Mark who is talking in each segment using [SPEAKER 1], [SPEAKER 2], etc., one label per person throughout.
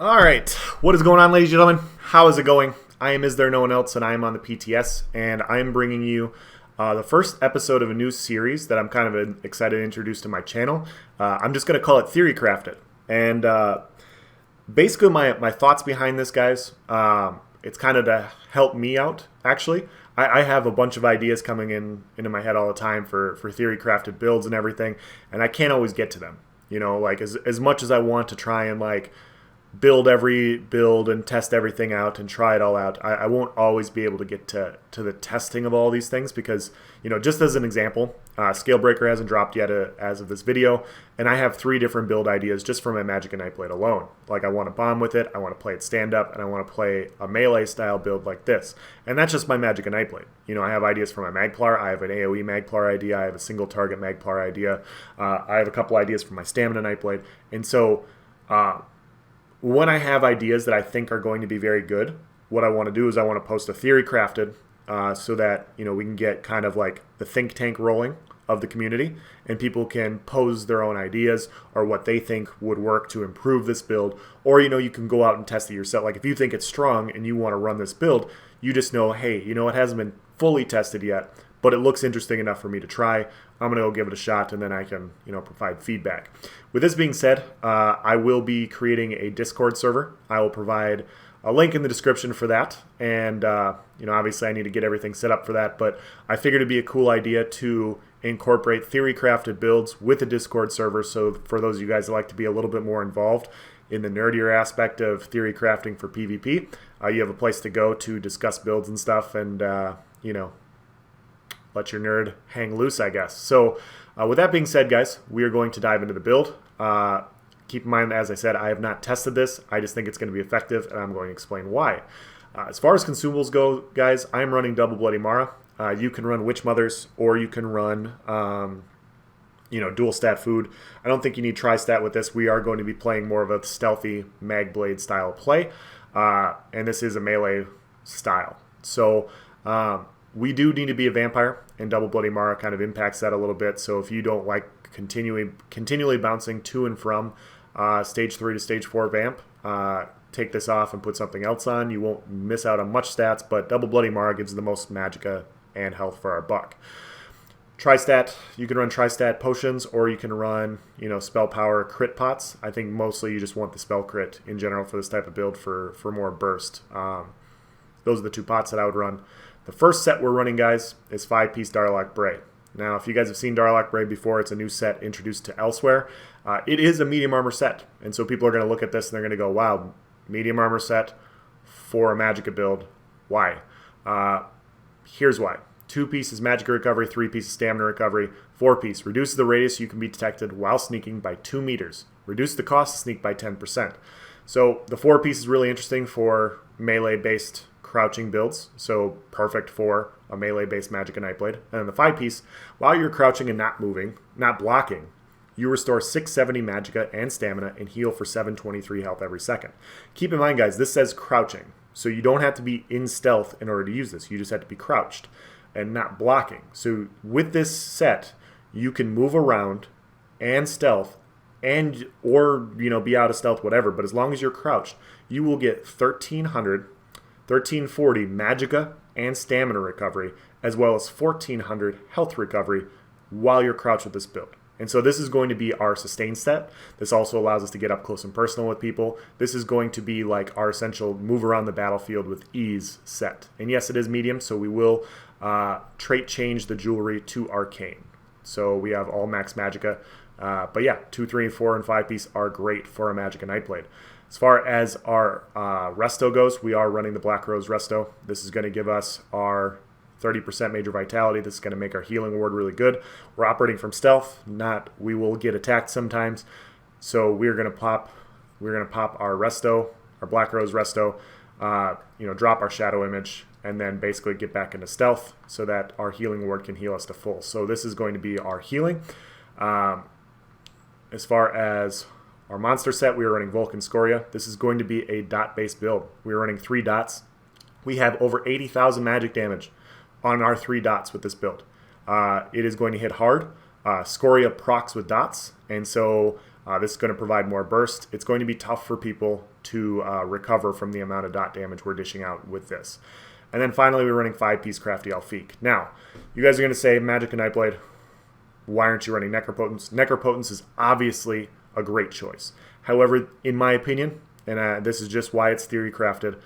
[SPEAKER 1] All right, what is going on, ladies and gentlemen? How is it going? I am Is There No One Else, and I am on the PTS, and I am bringing you the first episode of a new series that I'm kind of excited to introduce to my channel. I'm just going to call it Theorycrafted, and basically my thoughts behind this, guys, it's kind of to help me out, actually. I have a bunch of ideas coming into my head all the time for Theorycrafted builds and everything, and I can't always get to them. You know, like as much as I want to try and like build every build and test everything out and try it all out, I won't always be able to get to the testing of all these things because, you know, just as an example, Scalebreaker hasn't dropped yet as of this video, and I have 3 different build ideas just for my Magic and Nightblade alone. Like, I want to bomb with it, I want to play it stand up, and I want to play a melee style build like this. And that's just my Magic and Nightblade. You know, I have ideas for my Magplar, I have an AoE Magplar idea, I have a single target Magplar idea, I have a couple ideas for my Stamina Nightblade, and so when I have ideas that I think are going to be very good, what I want to do is I want to post a Theorycrafted so that, you know, we can get kind of like the think tank rolling of the community, and people can pose their own ideas or what they think would work to improve this build. Or, you know, you can go out and test it yourself. Like, if you think it's strong and you want to run this build, you just know, hey, you know, it hasn't been fully tested yet, but it looks interesting enough for me to try. I'm going to go give it a shot, and then I can, you know, provide feedback. With this being said, I will be creating a Discord server. I will provide a link in the description for that, and, you know, obviously I need to get everything set up for that, but I figured it'd be a cool idea to incorporate Theorycrafted builds with a Discord server, so for those of you guys that like to be a little bit more involved in the nerdier aspect of theory crafting for PvP, you have a place to go to discuss builds and stuff, and, you know, let your nerd hang loose, I guess. So with that being said, guys, we are going to dive into the build. Keep in mind, as I said, I have not tested this. I just think it's going to be effective, and I'm going to explain why. As far as consumables go, guys, I'm running Double Bloody Mara. You can run Witch Mothers, or you can run, you know, dual stat food. I don't think you need tri-stat with this. We are going to be playing more of a stealthy Magblade style play, and this is a melee style. So we do need to be a vampire, and Double Bloody Mara kind of impacts that a little bit. So if you don't like continually bouncing to and from stage 3 to stage 4 vamp, take this off and put something else on. You won't miss out on much stats, but Double Bloody Mara gives the most magicka and health for our buck. Tri-stat, you can run tri-stat potions, or you can run, you know, spell power crit pots. I think mostly you just want the spell crit in general for this type of build for more burst. Those are the 2 pots that I would run. The first set we're running, guys, is 5-piece Darlock Bray. Now, if you guys have seen Darlock Bray before, it's a new set introduced to elsewhere. It is a medium armor set, and so people are going to look at this and they're going to go, wow, medium armor set for a Magicka build. Why? Here's why. 2 pieces Magicka recovery, 3 pieces stamina recovery, 4-piece reduces the radius you can be detected while sneaking by 2 meters. Reduce the cost to sneak by 10%. So the 4-piece is really interesting for melee-based crouching builds, so perfect for a melee-based Magic and Nightblade. And then the 5-piece, while you're crouching and not moving, not blocking, you restore 670 Magicka and Stamina and heal for 723 health every second. Keep in mind, guys, this says crouching, so you don't have to be in stealth in order to use this. You just have to be crouched and not blocking. So with this set, you can move around and stealth, and or, you know, be out of stealth, whatever, but as long as you're crouched, you will get 1340 Magicka and Stamina recovery, as well as 1400 health recovery while you're crouched with this build. And so this is going to be our sustain set. This also allows us to get up close and personal with people. This is going to be like our essential move around the battlefield with ease set. And yes, it is medium, so we will trait change the jewelry to arcane. So we have all max Magicka. But yeah, 2, 3, and 4, and 5-piece are great for a Magic and Nightblade. As far as our resto goes, we are running the Black Rose resto. This is going to give us our 30% major vitality. This is going to make our healing ward really good. We're operating from stealth, not we will get attacked sometimes. So we're going to pop our resto, our Black Rose resto, you know, drop our shadow image, and then basically get back into stealth so that our healing ward can heal us to full. So this is going to be our healing. As far as our monster set, we are running Vulcan Scoria. This is going to be a dot-based build. We are running 3 dots. We have over 80,000 magic damage on our 3 dots with this build. It is going to hit hard. Scoria procs with dots, and so This is going to provide more burst. It's going to be tough for people to recover from the amount of dot damage we're dishing out with this. And then finally, we're running 5-piece Crafty Elfique. Now, you guys are going to say, Magic and Nightblade, why aren't you running Necropotence? Necropotence is obviously a great choice. However, in my opinion, and this is just why it's theory crafted,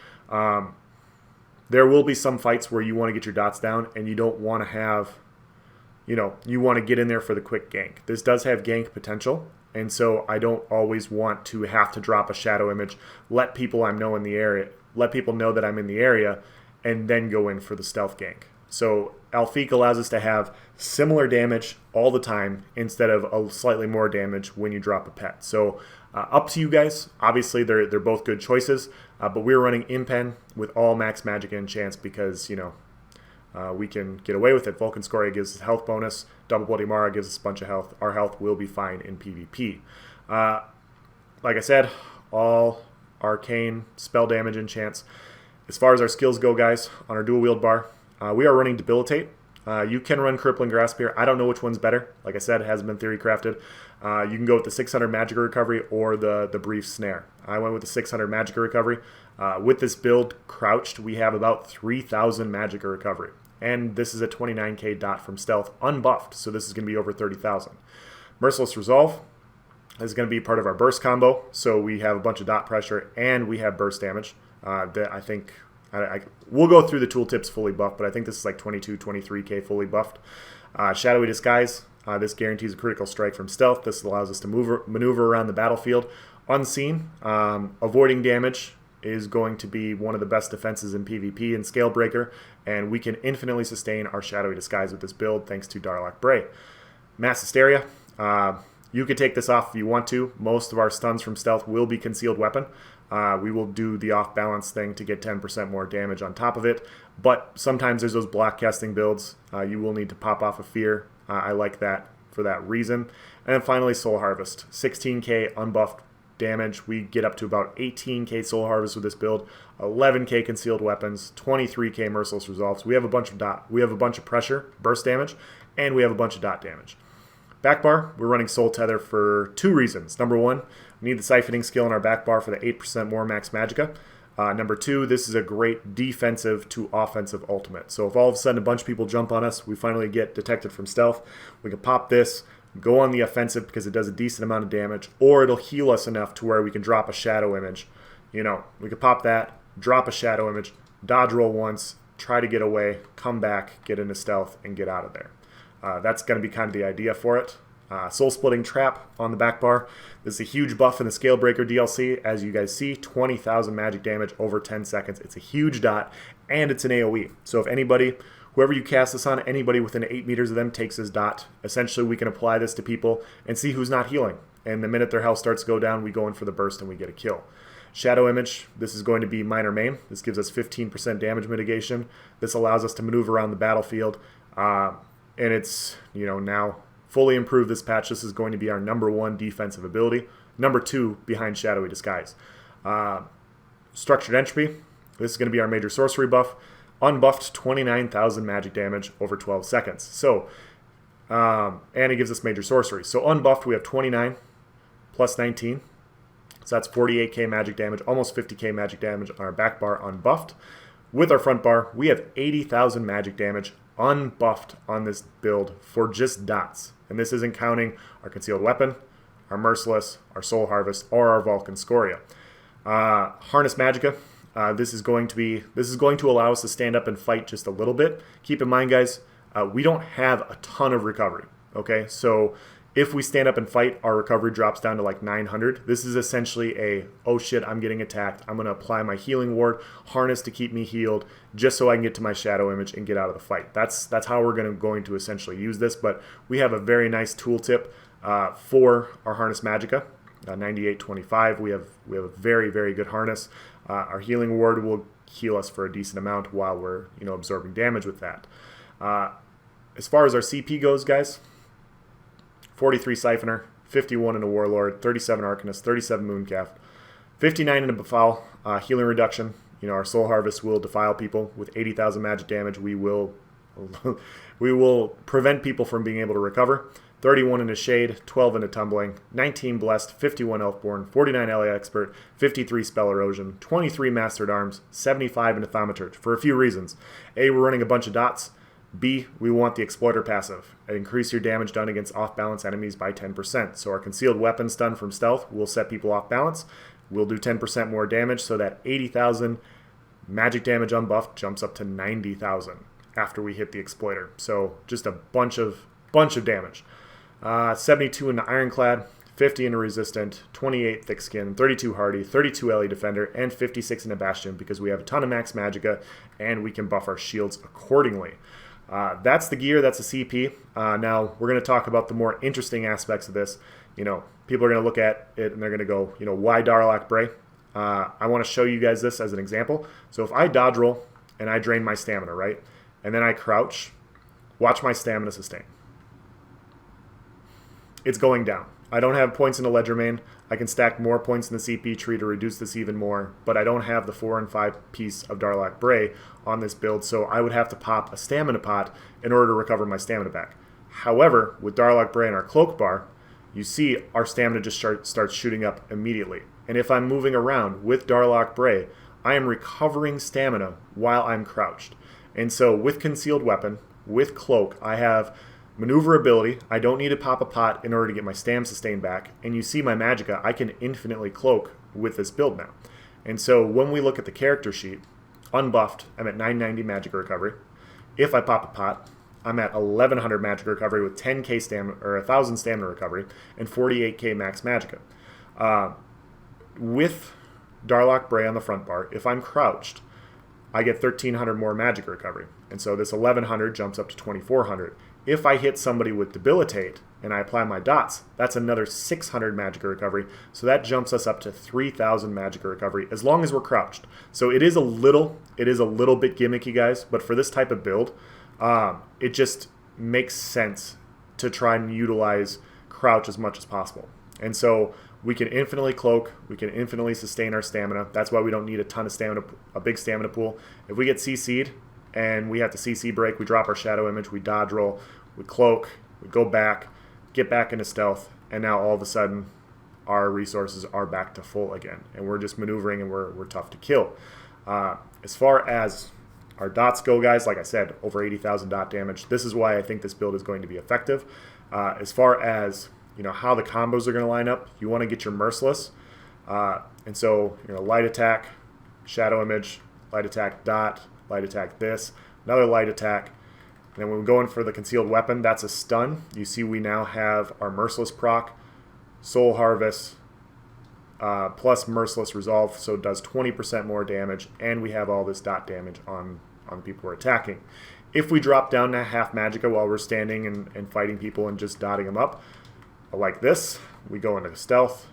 [SPEAKER 1] there will be some fights where you want to get your dots down and you don't want to have, you want to get in there for the quick gank. This does have gank potential, and so I don't always want to have to drop a shadow image, let people know that I'm in the area, and then go in for the stealth gank. So Elfique allows us to have similar damage all the time instead of a slightly more damage when you drop a pet. So up to you guys. Obviously, they're both good choices, but we're running Impen with all max magic and enchants because, we can get away with it. Vulcan Scoria gives us health bonus. Double Bloody Mara gives us a bunch of health. Our health will be fine in PvP. Like I said, all arcane spell damage enchants. As far as our skills go, guys, on our dual wield bar, we are running Debilitate. You can run Crippling Grasp here. I don't know which one's better. Like I said, it hasn't been theory crafted. You can go with the 600 Magic Recovery or the Brief Snare. I went with the 600 Magic Recovery. With this build crouched, we have about 3,000 Magic Recovery. And this is a 29k dot from Stealth, unbuffed, so this is going to be over 30,000. Merciless Resolve is going to be part of our burst combo, so we have a bunch of dot pressure and we have burst damage. That I think we'll go through the tooltips fully buffed, but I think this is like 22, 23k fully buffed. Shadowy Disguise. This guarantees a critical strike from Stealth. This allows us to maneuver around the battlefield unseen. Avoiding damage is going to be one of the best defenses in PvP in Scalebreaker, and we can infinitely sustain our Shadowy Disguise with this build thanks to Darlock Bray. Mass Hysteria. You could take this off if you want to. Most of our stuns from Stealth will be Concealed Weapon. We will do the off-balance thing to get 10% more damage on top of it, but sometimes there's those block casting builds. You will need to pop off a Fear. I like that for that reason. And then finally, Soul Harvest. 16k unbuffed damage. We get up to about 18k Soul Harvest with this build, 11k Concealed Weapons, 23k Merciless Resolves. We have a bunch of pressure, burst damage, and we have a bunch of dot damage. Back bar, we're running Soul Tether for 2 reasons. Number 1, we need the siphoning skill in our back bar for the 8% more max magicka. Number 2, this is a great defensive to offensive ultimate. So if all of a sudden a bunch of people jump on us, we finally get detected from stealth, we can pop this, go on the offensive because it does a decent amount of damage, or it'll heal us enough to where we can drop a shadow image. We could pop that, drop a shadow image, dodge roll once, try to get away, come back, get into stealth, and get out of there. That's going to be kind of the idea for it. Soul Splitting Trap on the back bar. This is a huge buff in the Scalebreaker DLC. As you guys see, 20,000 magic damage over 10 seconds. It's a huge dot, and it's an AoE. So if anybody, whoever you cast this on, anybody within 8 meters of them takes this dot, essentially we can apply this to people and see who's not healing. And the minute their health starts to go down, we go in for the burst and we get a kill. Shadow Image, this is going to be minor main. This gives us 15% damage mitigation. This allows us to maneuver around the battlefield. And it's, now fully improved this patch. This is going to be our number 1 defensive ability. Number 2 behind Shadowy Disguise. Structured Entropy. This is going to be our major sorcery buff. Unbuffed 29,000 magic damage over 12 seconds. So, and it gives us major sorcery. So unbuffed we have 29 plus 19. So that's 48k magic damage, almost 50k magic damage on our back bar unbuffed. With our front bar, we have 80,000 magic damage unbuffed on this build for just dots. And this isn't counting our Concealed Weapon, our Merciless, our Soul Harvest, or our Vulcan Scoria. Harness Magicka. This is going to allow us to stand up and fight just a little bit. Keep in mind, guys, we don't have a ton of recovery. Okay, so if we stand up and fight, our recovery drops down to like 900. This is essentially a, oh shit, I'm getting attacked. I'm going to apply my healing ward, harness to keep me healed, just so I can get to my shadow image and get out of the fight. That's how we're going to essentially use this. But we have a very nice tooltip for our Harness Magicka, 9825. We have a very, very good harness. Our healing ward will heal us for a decent amount while we're absorbing damage with that. As far as our CP goes, guys, 43 Siphoner, 51 in a Warlord, 37 Arcanist, 37 Mooncalf, 59 in a Befoul, healing reduction. Our Soul Harvest will defile people with 80,000 magic damage. We will prevent people from being able to recover. 31 into Shade, 12 into Tumbling, 19 Blessed, 51 Elfborn, 49 LA Expert, 53 Spell Erosion, 23 Mastered Arms, 75 into Thaumaturge, for a few reasons. A, we're running a bunch of dots. B, we want the Exploiter passive. Increase your damage done against off-balance enemies by 10%. So our concealed weapon stun from stealth will set people off balance. We'll do 10% more damage, so that 80,000 magic damage unbuffed jumps up to 90,000 after we hit the Exploiter. So just a bunch of damage. 72 into Ironclad, 50 into Resistant, 28 Thick Skin, 32 Hardy, 32 LE Defender, and 56 into Bastion because we have a ton of max Magicka and we can buff our shields accordingly. That's the gear, that's the CP. Now, we're going to talk about the more interesting aspects of this. You know, people are going to look at it and they're going to go, you know, why Darlak Bray? I want to show you guys this as an example. So if I dodge roll and I drain my stamina, right? And then I crouch, watch my stamina sustain. It's going down. I don't have points in the Ledger Main. I can stack more points in the CP tree to reduce this even more, but I don't have the 4 and 5 piece of Darlak Bray on this build, so I would have to pop a stamina pot in order to recover my stamina back. However, with Darlak Bray and our cloak bar, you see our stamina just starts shooting up immediately. And if I'm moving around with Darlak Bray, I am recovering stamina while I'm crouched. And so with Concealed Weapon, with Cloak, I have maneuverability. I don't need to pop a pot in order to get my stam sustain back. And you see my Magicka, I can infinitely cloak with this build now. And so when we look at the character sheet, unbuffed, I'm at 990 Magicka recovery. If I pop a pot, I'm at 1100 Magicka recovery with 10k stamina, or 1000 stamina recovery, and 48k max Magicka. With Darlak Bray on the front bar, if I'm crouched, I get 1300 more Magicka recovery. And so this 1100 jumps up to 2400. If I hit somebody with Debilitate and I apply my dots, that's another 600 Magicka recovery. So that jumps us up to 3000 Magicka recovery as long as we're crouched. So it is a little bit gimmicky, guys, but for this type of build, it just makes sense to try and utilize crouch as much as possible. And so we can infinitely cloak, we can infinitely sustain our stamina. That's why we don't need a ton of stamina, a big stamina pool. If we get CC'd and we have to CC break, we drop our shadow image, we dodge roll, we cloak, we go back, get back into stealth, and now all of a sudden our resources are back to full again. And we're just maneuvering and we're tough to kill. As far as our dots go, guys, like I said, over 80,000 dot damage. This is why I think this build is going to be effective. As far as how the combos are going to line up, you want to get your Merciless. And so, light attack, shadow image, light attack dot, light attack this, another light attack. And then when we go in for the concealed weapon, that's a stun. You see we now have our Merciless proc, Soul Harvest, plus Merciless Resolve, so it does 20% more damage, and we have all this dot damage on people we're attacking. If we drop down to half Magicka while we're standing and fighting people and just dotting them up, like this, we go into stealth,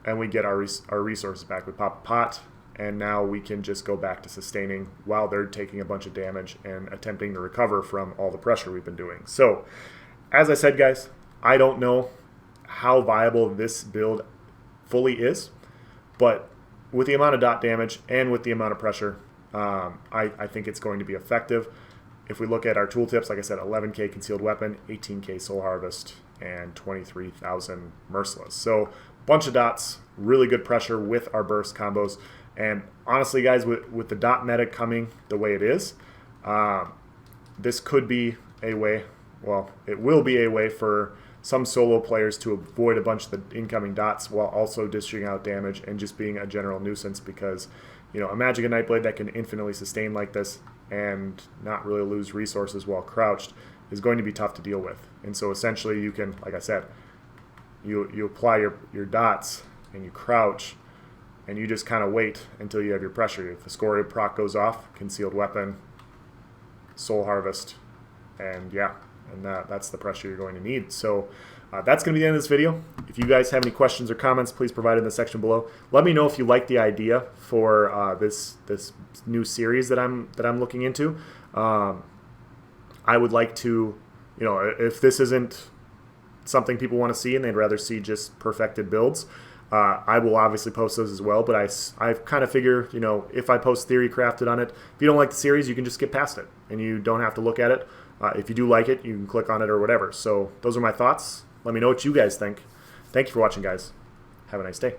[SPEAKER 1] and we get our resources back. We pop a pot, and now we can just go back to sustaining while they're taking a bunch of damage and attempting to recover from all the pressure we've been doing. So, as I said, guys, I don't know how viable this build fully is, but with the amount of dot damage and with the amount of pressure, I think it's going to be effective. If we look at our tooltips, like I said, 11k Concealed Weapon, 18k Soul Harvest, and 23,000 Merciless. So, bunch of dots, really good pressure with our burst combos. And honestly, guys, with the dot meta coming the way it is, this could be a way, well, it will be a way for some solo players to avoid a bunch of the incoming dots while also dishing out damage and just being a general nuisance, because a Magicka Nightblade that can infinitely sustain like this and not really lose resources while crouched is going to be tough to deal with. And so essentially you can, like I said, you apply your dots and you crouch and you just kind of wait until you have your pressure. If the Scoria proc goes off, Concealed Weapon, Soul Harvest, and yeah, and that's the pressure you're going to need. So that's going to be the end of this video. If you guys have any questions or comments, please provide in the section below. Let me know if you like the idea for this new series that I'm looking into. I would like to, if this isn't something people want to see and they'd rather see just perfected builds, I will obviously post those as well. But I kind of figure, if I post Theory Crafted on it, if you don't like the series, you can just skip past it and you don't have to look at it. If you do like it, you can click on it or whatever. So those are my thoughts. Let me know what you guys think. Thank you for watching, guys. Have a nice day.